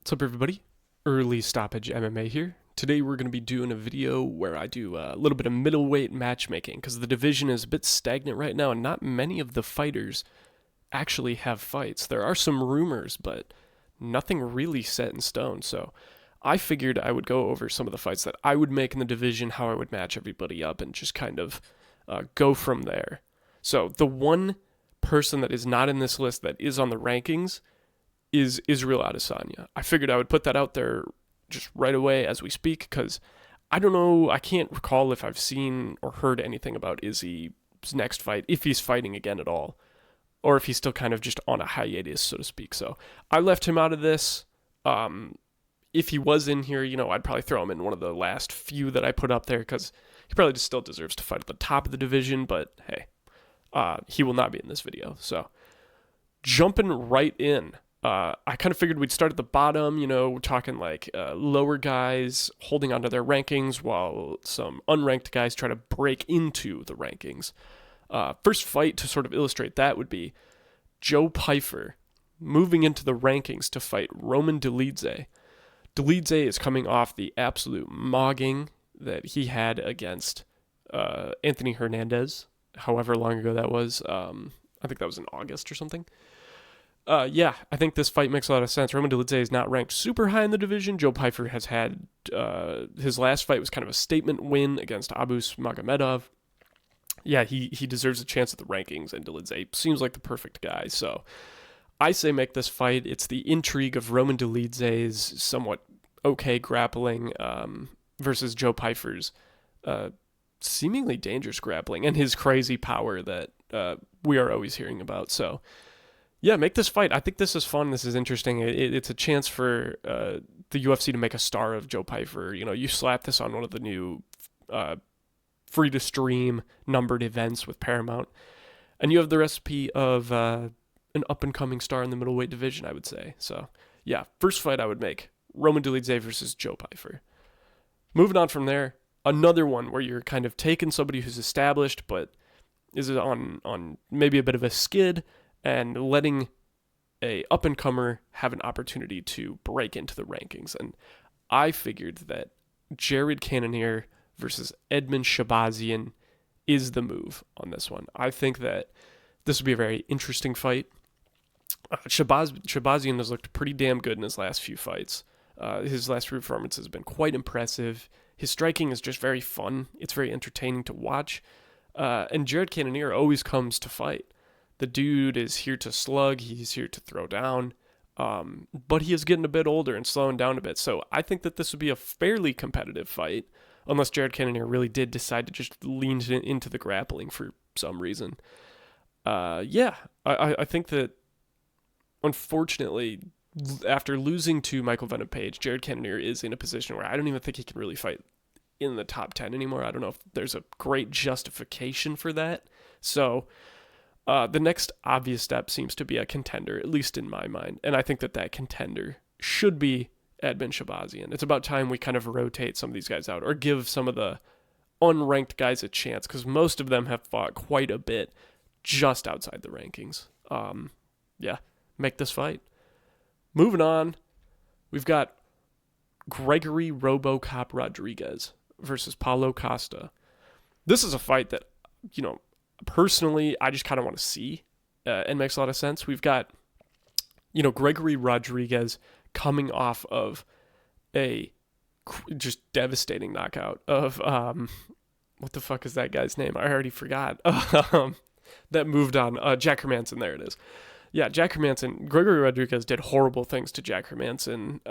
What's up, everybody? Early Stoppage MMA here. Today we're going to be doing a video where I do a little bit of middleweight matchmaking because the division is a bit stagnant right now and not many of the fighters actually have fights. There are some rumors, but nothing really set in stone. So I figured I would go over some of the fights that I would make in the division, how I would match everybody up, and just kind of go from there. So the one person that is not in this list that is on the rankings is Israel Adesanya. I figured I would put that out there just right away as we speak because I don't know, I can't recall if I've seen or heard anything about Izzy's next fight, if he's fighting again at all, or if he's still kind of just on a hiatus, so to speak. So I left him out of this. If he was in here, I'd probably throw him in one of the last few that I put up there because he probably just still deserves to fight at the top of the division, but hey, he will not be in this video. So jumping right in. I kind of figured we'd start at the bottom, we're talking like lower guys holding onto their rankings while some unranked guys try to break into the rankings. First fight to sort of illustrate that would be Joe Pyfer moving into the rankings to fight Roman Dolidze. Dolidze is coming off the absolute mogging that he had against Anthony Hernandez, however long ago that was. I think that was in August or something. I think this fight makes a lot of sense. Roman Dolidze is not ranked super high in the division. Joe Pyfer has had, his last fight was kind of a statement win against Abus Magomedov. Yeah, he deserves a chance at the rankings, and Dolidze seems like the perfect guy. So I say make this fight. It's the intrigue of Roman Dolidze's somewhat okay grappling versus Joe Pyfer's seemingly dangerous grappling and his crazy power that we are always hearing about. So yeah, make this fight. I think this is fun. This is interesting. It's a chance for the UFC to make a star of Joe Pyfer. You slap this on one of the new free-to-stream numbered events with Paramount, and you have the recipe of an up-and-coming star in the middleweight division, I would say. So, yeah, first fight I would make, Roman Dolidze versus Joe Pyfer. Moving on from there, another one where you're kind of taking somebody who's established but is on maybe a bit of a skid, and letting a up-and-comer have an opportunity to break into the rankings. And I figured that Jared Cannonier versus Edmund Shabazian is the move on this one. I think that this would be a very interesting fight. Shabazian has looked pretty damn good in his last few fights. His last few performances have been quite impressive. His striking is just very fun. It's very entertaining to watch. And Jared Cannonier always comes to fight. The dude is here to slug. He's here to throw down. But he is getting a bit older and slowing down a bit. So I think that this would be a fairly competitive fight, unless Jared Cannonier really did decide to just lean into the grappling for some reason. I think that, unfortunately, after losing to Michael Venom Page, Jared Cannonier is in a position where I don't even think he can really fight in the top 10 anymore. I don't know if there's a great justification for that. So the next obvious step seems to be a contender, at least in my mind. And I think that contender should be Edmund Shabazian. It's about time we kind of rotate some of these guys out or give some of the unranked guys a chance because most of them have fought quite a bit just outside the rankings. Make this fight. Moving on, we've got Gregory RoboCop Rodriguez versus Paulo Costa. This is a fight that, personally, I just kind of want to see and makes a lot of sense. We've got, Gregory Rodriguez coming off of a just devastating knockout of, what the fuck is that guy's name? I already forgot. That moved on. Jack Hermanson, there it is. Yeah, Jack Hermanson. Gregory Rodriguez did horrible things to Jack Hermanson,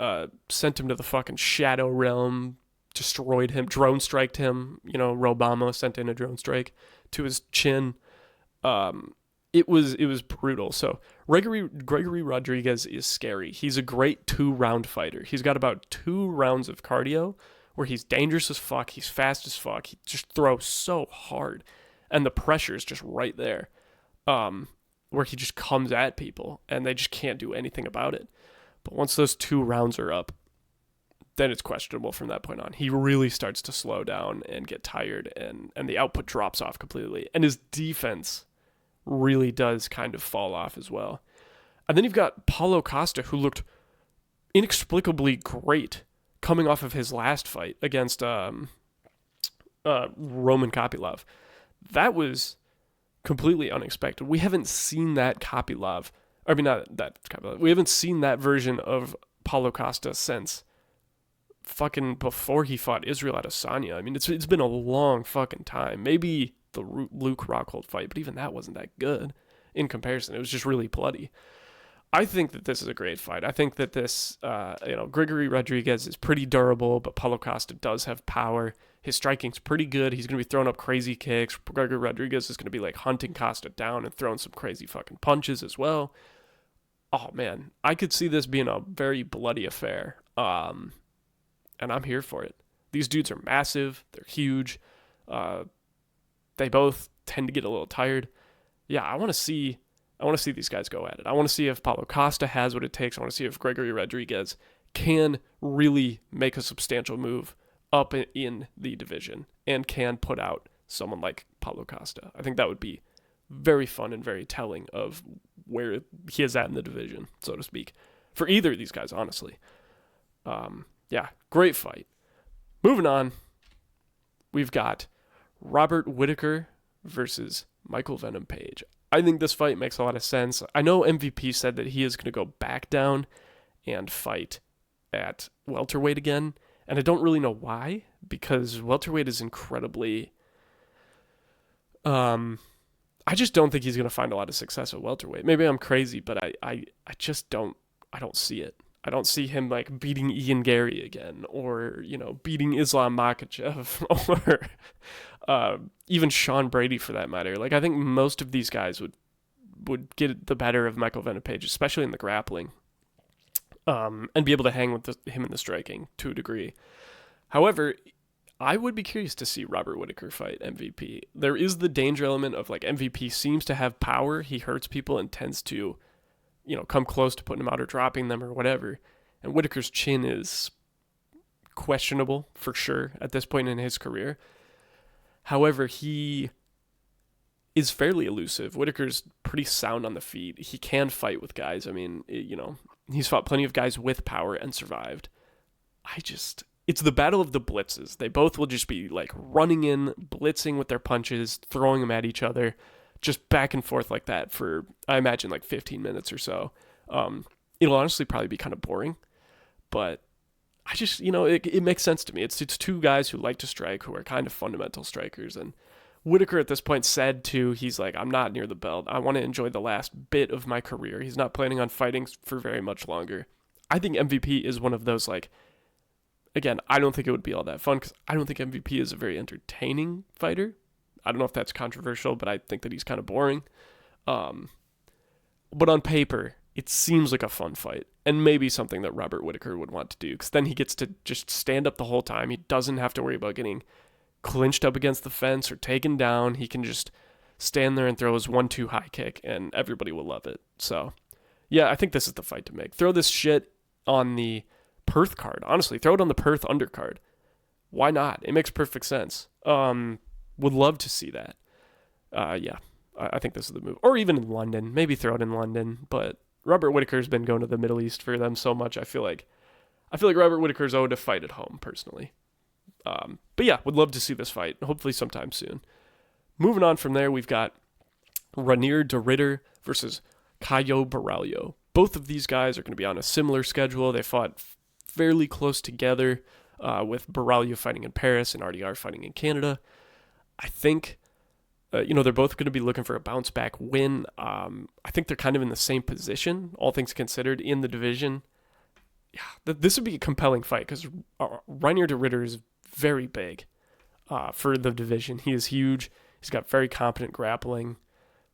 sent him to the fucking shadow realm, destroyed him, drone striked him. Robama sent in a drone strike to his chin. It was brutal. So Gregory Rodriguez is scary. He's a great 2-round fighter. He's got about 2 rounds of cardio where he's dangerous as fuck. He's fast as fuck. He just throws so hard, and the pressure is just right there. Where he just comes at people and they just can't do anything about it. But once those 2 rounds are up, then it's questionable from that point on. He really starts to slow down and get tired, and the output drops off completely. And his defense really does kind of fall off as well. And then you've got Paulo Costa, who looked inexplicably great coming off of his last fight against Roman Kopylov. That was completely unexpected. We haven't seen that Kopylov. I mean, not that Kopylov. We haven't seen that version of Paulo Costa since fucking before he fought Israel Adesanya. I mean, it's been a long fucking time. Maybe the Luke Rockhold fight, but even that wasn't that good in comparison. It was just really bloody. I think that this is a great fight. I think that this, Gregory Rodriguez is pretty durable, but Paulo Costa does have power. His striking's pretty good. He's going to be throwing up crazy kicks. Gregory Rodriguez is going to be like hunting Costa down and throwing some crazy fucking punches as well. Oh man, I could see this being a very bloody affair. And I'm here for it. These dudes are massive. They're huge. They both tend to get a little tired. Yeah, I want to see these guys go at it. I want to see if Paulo Costa has what it takes. I want to see if Gregory Rodriguez can really make a substantial move up in the division and can put out someone like Paulo Costa. I think that would be very fun and very telling of where he is at in the division, so to speak, for either of these guys, honestly. Yeah, great fight. Moving on, we've got Robert Whittaker versus Michael Venom Page. I think this fight makes a lot of sense. I know MVP said that he is going to go back down and fight at welterweight again, and I don't really know why, because welterweight is incredibly... I just don't think he's going to find a lot of success at welterweight. Maybe I'm crazy, but I just don't see it. I don't see him like beating Ian Gary again, or beating Islam Makhachev, or even Sean Brady for that matter. Like I think most of these guys would get the better of Michael Venom Page, especially in the grappling, and be able to hang with him in the striking to a degree. However, I would be curious to see Robert Whittaker fight MVP. There is the danger element of like MVP seems to have power. He hurts people and tends to come close to putting them out or dropping them or whatever. And Whittaker's chin is questionable for sure at this point in his career. However, he is fairly elusive. Whittaker's pretty sound on the feet. He can fight with guys. I mean, he's fought plenty of guys with power and survived. It's the battle of the blitzes. They both will just be like running in, blitzing with their punches, throwing them at each other, just back and forth like that for, I imagine, like 15 minutes or so. It'll honestly probably be kind of boring, but I just, it makes sense to me. It's two guys who like to strike, who are kind of fundamental strikers. And Whittaker at this point said too, he's like, I'm not near the belt. I want to enjoy the last bit of my career. He's not planning on fighting for very much longer. I think MVP is one of those, like, again, I don't think it would be all that fun because I don't think MVP is a very entertaining fighter. I don't know if that's controversial, but I think that he's kind of boring. But on paper, it seems like a fun fight and maybe something that Robert Whittaker would want to do because then he gets to just stand up the whole time. He doesn't have to worry about getting clinched up against the fence or taken down. He can just stand there and throw his 1-2 high kick and everybody will love it. So, yeah, I think this is the fight to make. Throw this shit on the Perth card. Honestly, throw it on the Perth undercard. Why not? It makes perfect sense. Would love to see that. Yeah, I think this is the move. Or even in London. Maybe throw it in London. But Robert Whittaker's been going to the Middle East for them so much. I feel like Robert Whittaker's owed to fight at home, personally. But yeah, would love to see this fight. Hopefully sometime soon. Moving on from there, we've got Ranier de Ridder versus Caio Borralho. Both of these guys are going to be on a similar schedule. They fought fairly close together, with Borralho fighting in Paris and RDR fighting in Canada. I think, they're both going to be looking for a bounce back win. I think they're kind of in the same position, all things considered, in the division. Yeah, this would be a compelling fight because Ranier de Ridder is very big for the division. He is huge. He's got very competent grappling,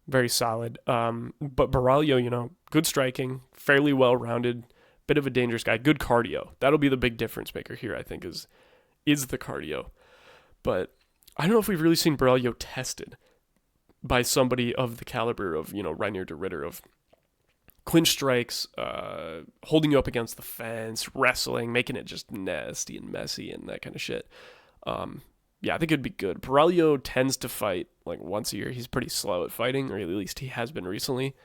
very solid. But Borralho, good striking, fairly well-rounded, bit of a dangerous guy, good cardio. That'll be the big difference maker here, I think, is the cardio. But I don't know if we've really seen Borralho tested by somebody of the caliber of, Ranier de Ridder, of clinch strikes, holding you up against the fence, wrestling, making it just nasty and messy and that kind of shit. Yeah, I think it'd be good. Borralho tends to fight like once a year. He's pretty slow at fighting, or at least he has been recently.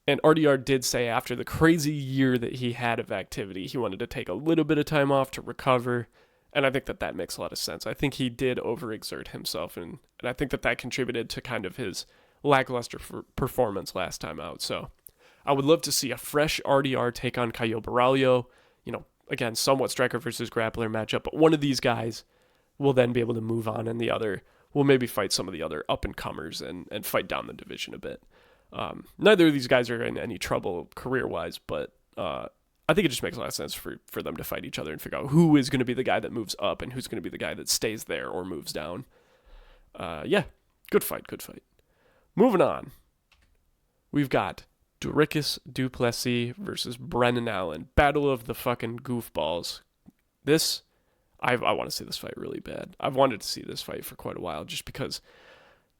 And RDR did say after the crazy year that he had of activity, he wanted to take a little bit of time off to recover. And I think that makes a lot of sense. I think he did overexert himself, and I think that contributed to kind of his lackluster performance last time out. So I would love to see a fresh RDR take on Caio Baralho. Again, somewhat striker versus grappler matchup, but one of these guys will then be able to move on, and the other will maybe fight some of the other up-and-comers and fight down the division a bit. Neither of these guys are in any trouble career-wise, but I think it just makes a lot of sense for them to fight each other and figure out who is going to be the guy that moves up and who's going to be the guy that stays there or moves down. Yeah, good fight. Moving on, we've got Dricus du Plessis versus Brendan Allen. Battle of the fucking goofballs. I want to see this fight really bad. I've wanted to see this fight for quite a while just because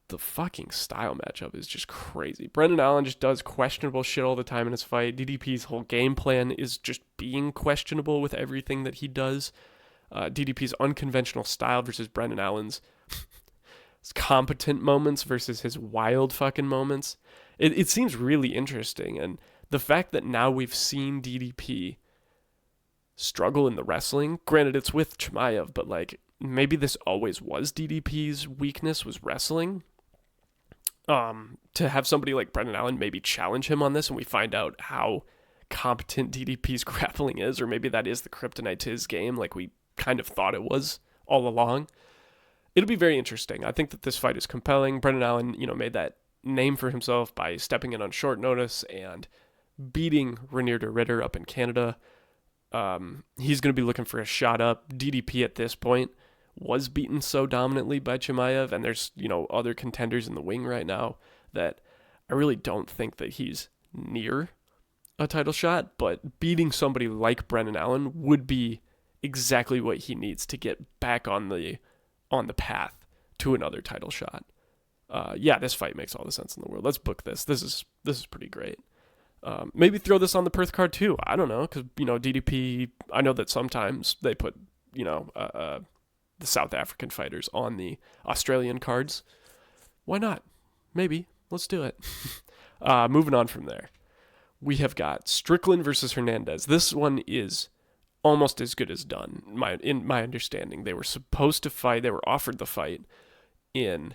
the fucking style matchup is just crazy. Brendan Allen just does questionable shit all the time in his fight. DDP's whole game plan is just being questionable with everything that he does. DDP's unconventional style versus Brendan Allen's competent moments versus his wild fucking moments. It seems really interesting. And the fact that now we've seen DDP struggle in the wrestling, granted it's with Chimaev, but like maybe this always was DDP's weakness, was wrestling. To have somebody like Brendan Allen maybe challenge him on this and we find out how competent DDP's grappling is, or maybe that is the kryptonite to his game like we kind of thought it was all along. It'll be very interesting. I think that this fight is compelling. Brendan Allen, made that name for himself by stepping in on short notice and beating Renier de Ridder up in Canada. He's going to be looking for a shot up. DDP at this point was beaten so dominantly by Chimaev, and there's, other contenders in the wing right now that I really don't think that he's near a title shot, but beating somebody like Brendan Allen would be exactly what he needs to get back on the path to another title shot. Yeah, this fight makes all the sense in the world. Let's book this. This is pretty great. Maybe throw this on the Perth card too. I don't know, because, DDP, I know that sometimes they put, the South African fighters on the Australian cards. Why not? Maybe. Let's do it. Moving on from there. We have got Strickland versus Hernandez. This one is almost as good as done, in my understanding. They were supposed to fight. They were offered the fight in,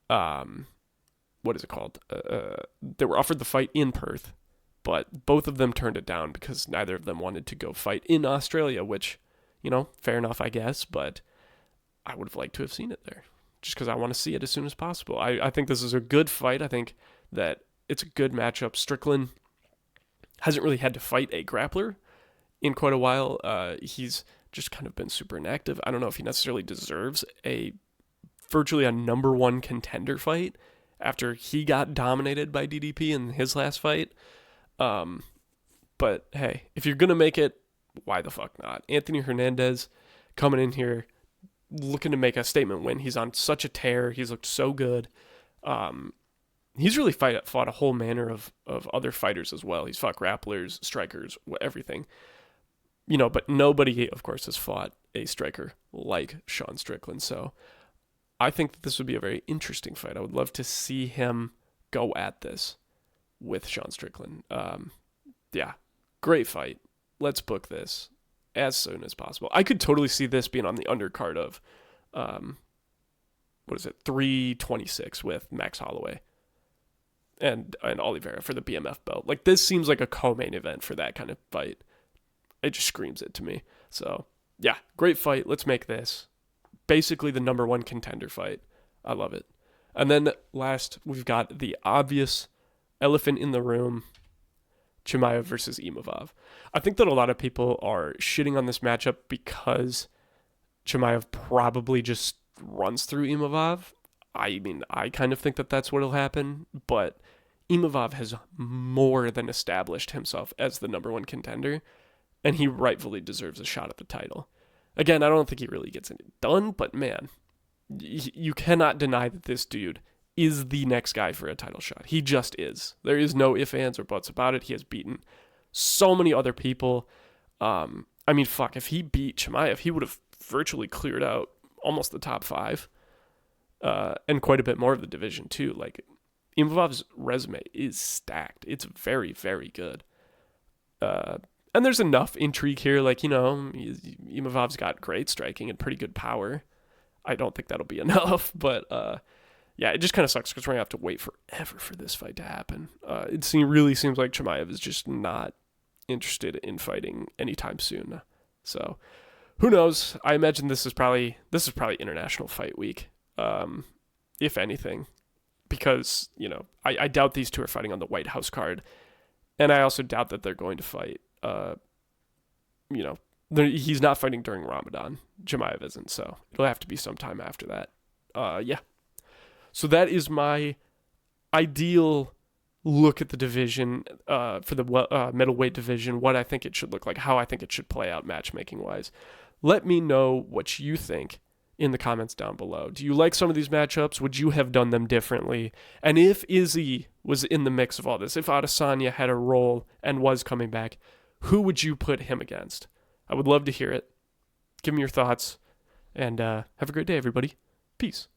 what is it called? They were offered the fight in Perth, but both of them turned it down because neither of them wanted to go fight in Australia, which, fair enough, I guess, but I would have liked to have seen it there just because I want to see it as soon as possible. I think this is a good fight. I think that it's a good matchup. Strickland hasn't really had to fight a grappler in quite a while. He's just kind of been super inactive. I don't know if he necessarily deserves virtually a number one contender fight after he got dominated by DDP in his last fight. But hey, if you're going to make it, why the fuck not? Anthony Hernandez coming in here looking to make a statement win. He's on such a tear. He's looked so good. He's really fought a whole manner of other fighters as well. He's fought grapplers, strikers, everything. But nobody, of course, has fought a striker like Sean Strickland. So I think that this would be a very interesting fight. I would love to see him go at this with Sean Strickland. Yeah, great fight. Let's book this as soon as possible. I could totally see this being on the undercard of, 326 with Max Holloway and Oliveira for the BMF belt. Like, this seems like a co-main event for that kind of fight. It just screams it to me. So, yeah, great fight. Let's make this basically the number one contender fight. I love it. And then last, we've got the obvious elephant in the room, Chimaev versus Imavov. I think that a lot of people are shitting on this matchup because Chimaev probably just runs through Imavov. I mean, I kind of think that that's what'll happen, but Imavov has more than established himself as the number one contender, and he rightfully deserves a shot at the title. Again, I don't think he really gets it done, but man, you cannot deny that this dude is the next guy for a title shot. He just is. There is no ifs, ands, or buts about it. He has beaten so many other people. I mean, fuck, if he beat Chimaev, he would have virtually cleared out almost the top five, and quite a bit more of the division too. Like, Imavov's resume is stacked. It's very, very good. And there's enough intrigue here. Like, Imavov's got great striking and pretty good power. I don't think that'll be enough, but yeah, it just kind of sucks because we're going to have to wait forever for this fight to happen. It really seems like Chimaev is just not interested in fighting anytime soon. So who knows? I imagine this is probably International Fight Week, if anything, because I doubt these two are fighting on the White House card, and I also doubt that they're going to fight. He's not fighting during Ramadan. Chimaev isn't, so it'll have to be sometime after that. Yeah. So that is my ideal look at the division for the middleweight division, what I think it should look like, how I think it should play out matchmaking-wise. Let me know what you think in the comments down below. Do you like some of these matchups? Would you have done them differently? And if Izzy was in the mix of all this, if Adesanya had a role and was coming back, who would you put him against? I would love to hear it. Give me your thoughts, and have a great day, everybody. Peace.